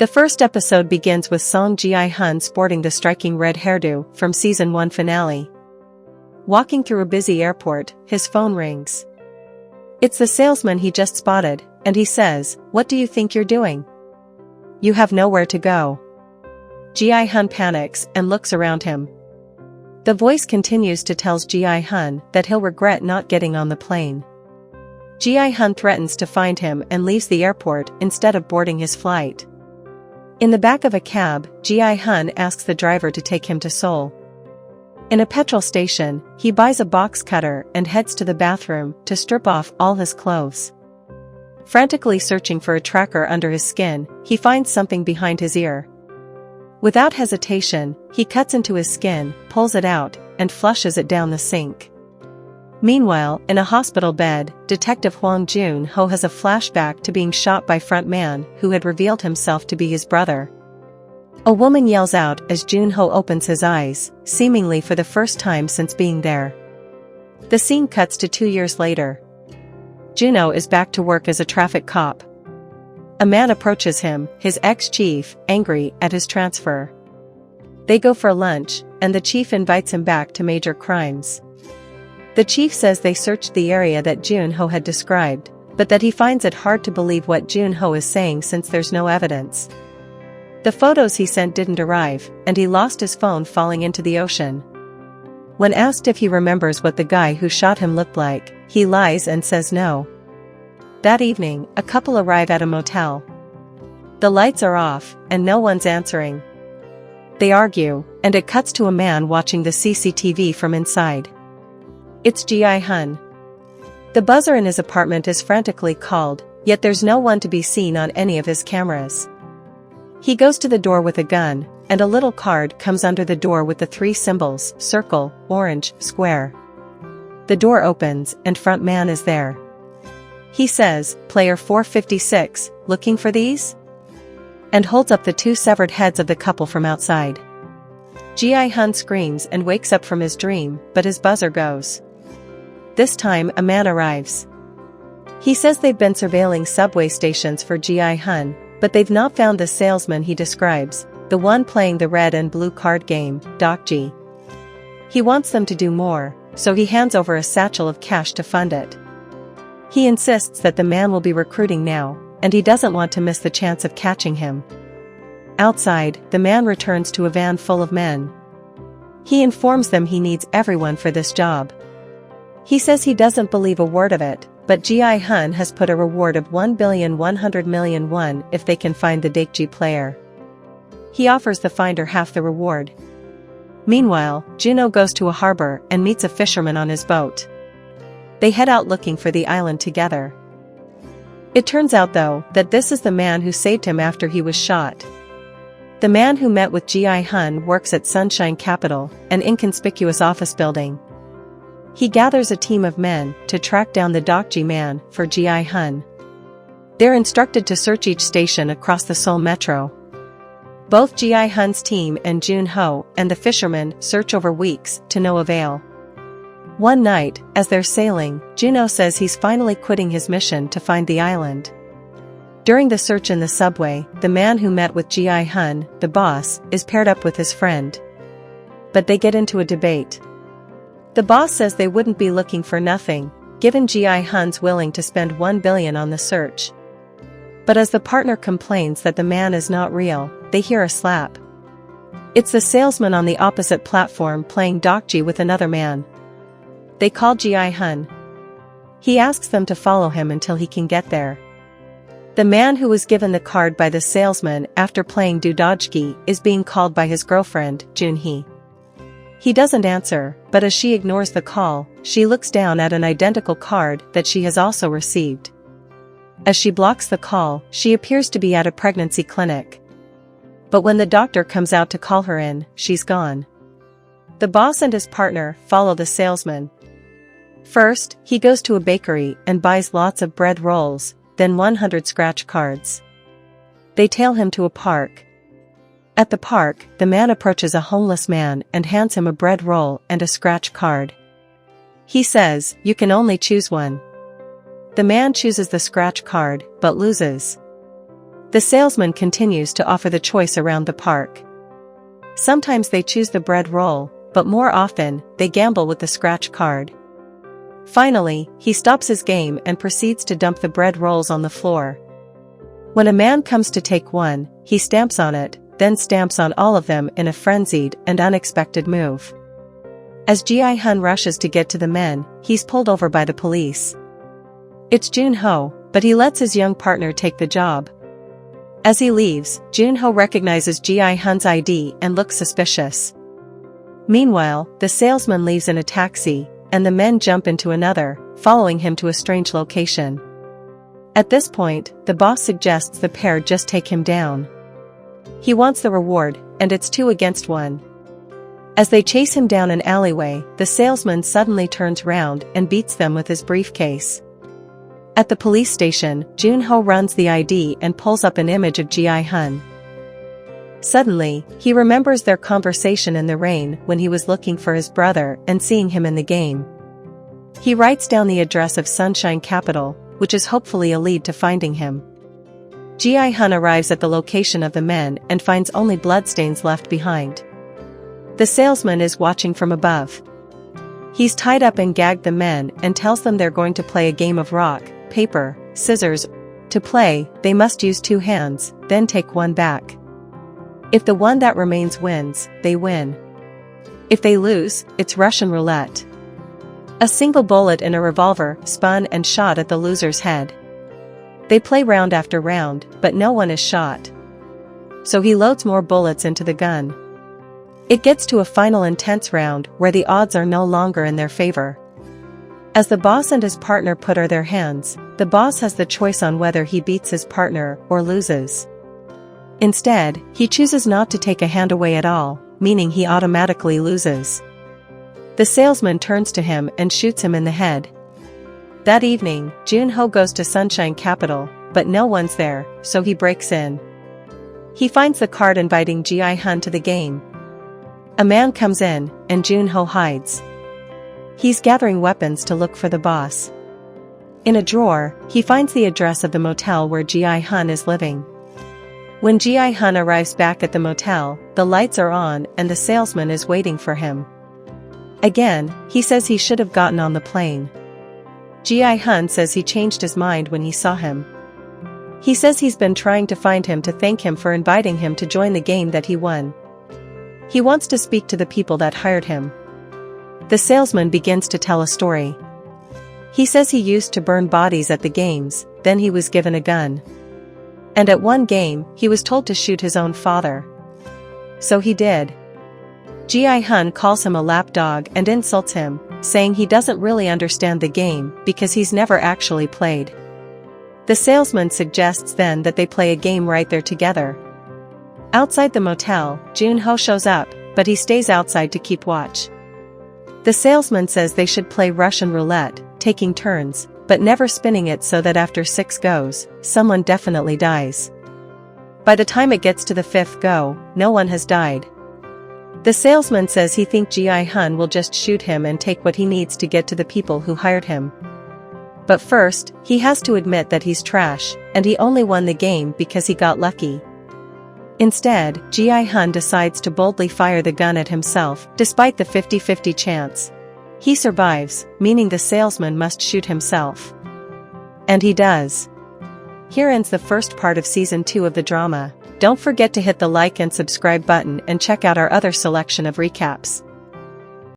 The first episode begins with Song Ji-hun sporting the striking red hairdo from season 1 finale. Walking through a busy airport, his phone rings. It's the salesman he just spotted, and he says, "What do you think you're doing? You have nowhere to go." Ji-hun panics and looks around him. The voice continues to tell Ji-hun that he'll regret not getting on the plane. Ji-hun threatens to find him and leaves the airport instead of boarding his flight. In the back of a cab, Ji-hun asks the driver to take him to Seoul. In a petrol station, he buys a box cutter and heads to the bathroom to strip off all his clothes. Frantically searching for a tracker under his skin, he finds something behind his ear. Without hesitation, he cuts into his skin, pulls it out, and flushes it down the sink. Meanwhile, in a hospital bed, Detective Hwang Jun-ho has a flashback to being shot by front man who had revealed himself to be his brother. A woman yells out as Jun-ho opens his eyes, seemingly for the first time since being there. The scene cuts to 2 years later. Jun-ho is back to work as a traffic cop. A man approaches him, his ex-chief, angry at his transfer. They go for lunch, and the chief invites him back to major crimes. The chief says they searched the area that Jun-ho had described, but that he finds it hard to believe what Jun-ho is saying since there's no evidence. The photos he sent didn't arrive, and he lost his phone falling into the ocean. When asked if he remembers what the guy who shot him looked like, he lies and says no. That evening, a couple arrive at a motel. The lights are off, and no one's answering. They argue, and it cuts to a man watching the CCTV from inside. It's Ji-hun. The buzzer in his apartment is frantically called, yet there's no one to be seen on any of his cameras. He goes to the door with a gun, and a little card comes under the door with the 3 symbols: circle, orange, square. The door opens, and front man is there. He says, "Player 456, looking for these?" and holds up the 2 severed heads of the couple from outside. Ji-hun screams and wakes up from his dream, but his buzzer goes. This time a man arrives. He says they've been surveilling subway stations for Ji-hun, but they've not found the salesman he describes, the one playing the red and blue card game, Dokji. He wants them to do more, so he hands over a satchel of cash to fund it. He insists that the man will be recruiting now, and he doesn't want to miss the chance of catching him. Outside, the man returns to a van full of men. He informs them he needs everyone for this job. He says he doesn't believe a word of it, but Ji-hun has put a reward of 1,100,000,000 won if they can find the Dokji player. He offers the finder half the reward. Meanwhile, Jun-ho goes to a harbor and meets a fisherman on his boat. They head out looking for the island together. It turns out though, that this is the man who saved him after he was shot. The man who met with Ji-hun works at Sunshine Capital, an inconspicuous office building. He gathers a team of men to track down the Dokji man for Ji-hun. They're instructed to search each station across the Seoul metro. Both Ji-hun's team and Jun-ho and the fisherman search over weeks to no avail. One night, as they're sailing, Jun-ho says he's finally quitting his mission to find the island. During the search in the subway, the man who met with Ji-hun, the boss, is paired up with his friend. But they get into a debate. The boss says they wouldn't be looking for nothing, given Ji-hun's willing to spend 1 billion on the search. But as the partner complains that the man is not real, they hear a slap. It's the salesman on the opposite platform playing Dokji with another man. They call Ji-hun. He asks them to follow him until he can get there. The man who was given the card by the salesman after playing Dokji is being called by his girlfriend, Jun-hee. He doesn't answer, but as she ignores the call, she looks down at an identical card that she has also received. As she blocks the call, she appears to be at a pregnancy clinic. But when the doctor comes out to call her in, she's gone. The boss and his partner follow the salesman. First, he goes to a bakery and buys lots of bread rolls, then 100 scratch cards. They tail him to a park. At the park, the man approaches a homeless man and hands him a bread roll and a scratch card. He says, "You can only choose one." The man chooses the scratch card, but loses. The salesman continues to offer the choice around the park. Sometimes they choose the bread roll, but more often, they gamble with the scratch card. Finally, he stops his game and proceeds to dump the bread rolls on the floor. When a man comes to take one, he stamps on it, then stamps on all of them in a frenzied and unexpected move. As Ji-hun rushes to get to the men, he's pulled over by the police. It's Junho, but he lets his young partner take the job. As he leaves, Junho recognizes Ji-hun's ID and looks suspicious. Meanwhile, the salesman leaves in a taxi, and the men jump into another, following him to a strange location. At this point, the boss suggests the pair just take him down. He wants the reward, and it's 2 against 1. As they chase him down an alleyway, the salesman suddenly turns round and beats them with his briefcase. At the police station, Junho runs the ID and pulls up an image of Ji-hun. Suddenly, he remembers their conversation in the rain when he was looking for his brother and seeing him in the game. He writes down the address of Sunshine Capital, which is hopefully a lead to finding him. Ji-hun arrives at the location of the men and finds only bloodstains left behind. The salesman is watching from above. He's tied up and gagged the men and tells them they're going to play a game of rock, paper, scissors. To play, they must use 2 hands, then take one back. If the one that remains wins, they win. If they lose, it's Russian roulette. A single bullet in a revolver spun and shot at the loser's head. They play round after round, but no one is shot. So he loads more bullets into the gun. It gets to a final intense round where the odds are no longer in their favor. As the boss and his partner put out their hands, the boss has the choice on whether he beats his partner or loses. Instead, he chooses not to take a hand away at all, meaning he automatically loses. The salesman turns to him and shoots him in the head. That evening, Junho goes to Sunshine Capital, but no one's there, so he breaks in. He finds the card inviting Ji-hun to the game. A man comes in, and Junho hides. He's gathering weapons to look for the boss. In a drawer, he finds the address of the motel where Ji-hun is living. When Ji-hun arrives back at the motel, the lights are on and the salesman is waiting for him. Again, he says he should have gotten on the plane. Ji-hun says he changed his mind when he saw him. He says he's been trying to find him to thank him for inviting him to join the game that he won. He wants to speak to the people that hired him. The salesman begins to tell a story. He says he used to burn bodies at the games, then he was given a gun. And at one game, he was told to shoot his own father. So he did. Ji-hun calls him a lapdog and insults him, saying he doesn't really understand the game because he's never actually played. The salesman suggests then that they play a game right there together. Outside the motel, Junho shows up, but he stays outside to keep watch. The salesman says they should play Russian roulette, taking turns, but never spinning it so that after 6 goes, someone definitely dies. By the time it gets to the 5th go, no one has died. The salesman says he thinks Ji-hun will just shoot him and take what he needs to get to the people who hired him. But first, he has to admit that he's trash, and he only won the game because he got lucky. Instead, Ji-hun decides to boldly fire the gun at himself, despite the 50-50 chance. He survives, meaning the salesman must shoot himself. And he does. Here ends the first part of Season 2 of the drama. Don't forget to hit the like and subscribe button and check out our other selection of recaps.